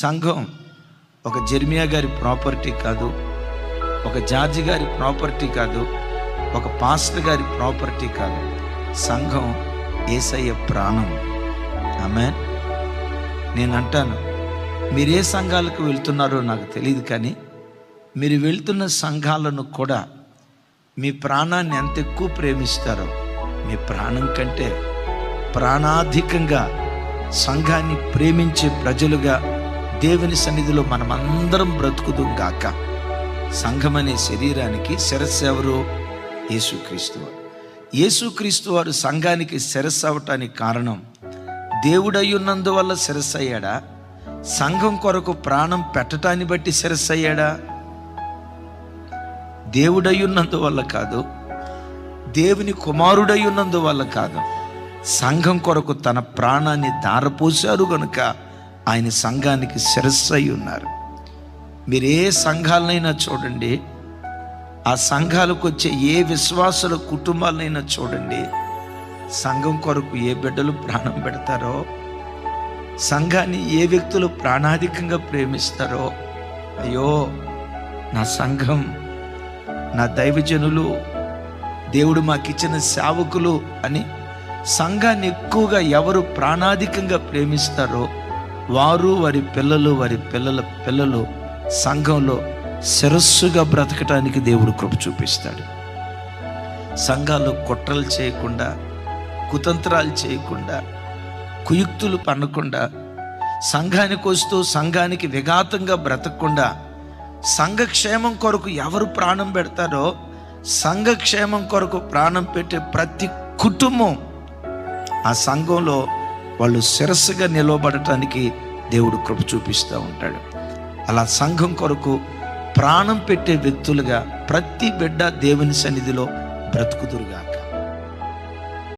సంఘం ఒక జెర్మియా గారి ప్రాపర్టీ కాదు, ఒక జార్జి గారి ప్రాపర్టీ కాదు, ఒక పాస్టర్ గారి ప్రాపర్టీ కాదు. సంఘం యేసయ్య ప్రాణం. ఆమేన్. నేను అంటాను, మీరు ఏ సంఘాలకు వెళ్తున్నారో నాకు తెలియదు, కానీ మీరు వెళ్తున్న సంఘాలను కూడా మీ ప్రాణాన్ని ఎంత ఎక్కువ ప్రేమిస్తారో, మీ ప్రాణం కంటే ప్రాణాధికంగా సంఘాన్ని ప్రేమించే ప్రజలుగా దేవుని సన్నిధిలో మనమందరం బ్రతుకుదాం గాక. సంఘం అనే శరీరానికి శిరస్సు ఎవరు? యేసుక్రీస్తు వారు. యేసుక్రీస్తు వారు సంఘానికి శిరస్సు అవటానికి కారణం దేవుడై ఉన్నందువల్ల శిరస్సు అయ్యాడా? సంఘం కొరకు ప్రాణం పెట్టడాన్ని బట్టి శిరస్సు అయ్యాడా? దేవుడై ఉన్నందువల్ల కాదు, దేవుని కుమారుడై ఉన్నందువల్ల కాదు. సంఘం కొరకు తన ప్రాణాన్ని ధారపోశారు కనుక ఆయన సంఘానికి శిరస్సు అయి ఉన్నారు. మీరు ఏ సంఘాలనైనా చూడండి, ఆ సంఘాలకు వచ్చే ఏ విశ్వాసుల కుటుంబాలనైనా చూడండి, సంఘం కొరకు ఏ బిడ్డలు ప్రాణం పెడతారో, సంఘాన్ని ఏ వ్యక్తులు ప్రాణాధికంగా ప్రేమిస్తారో, అయ్యో నా సంఘం, నా దైవజనులు, దేవుడు మాకిచ్చిన సేవకులు అని సంఘాన్ని ఎక్కువగా ఎవరు ప్రాణాధికంగా ప్రేమిస్తారో వారు, వారి పిల్లలు, వారి పిల్లల పిల్లలు సంఘంలో శిరస్సుగా బ్రతకటానికి దేవుడు కృప చూపిస్తాడు. సంఘాల్లో కుట్రలు చేయకుండా, కుతంత్రాలు చేయకుండా, కుయుక్తులు పన్నకుండా, సంఘానికి వస్తూ సంఘానికి విఘాతంగా బ్రతకకుండా, సంఘక్షేమం కొరకు ఎవరు ప్రాణం పెడతారో సంఘక్షేమం కొరకు ప్రాణం పెట్టే ప్రతి కుటుంబం ఆ సంఘంలో వాళ్ళు శిరస్సుగా నిలవబడటానికి దేవుడు కృప చూపిస్తూ ఉంటాడు. అలా సంఘం కొరకు ప్రాణం పెట్టే వ్యక్తులుగా ప్రతి బిడ్డ దేవుని సన్నిధిలో బ్రతుకుదురుగాక.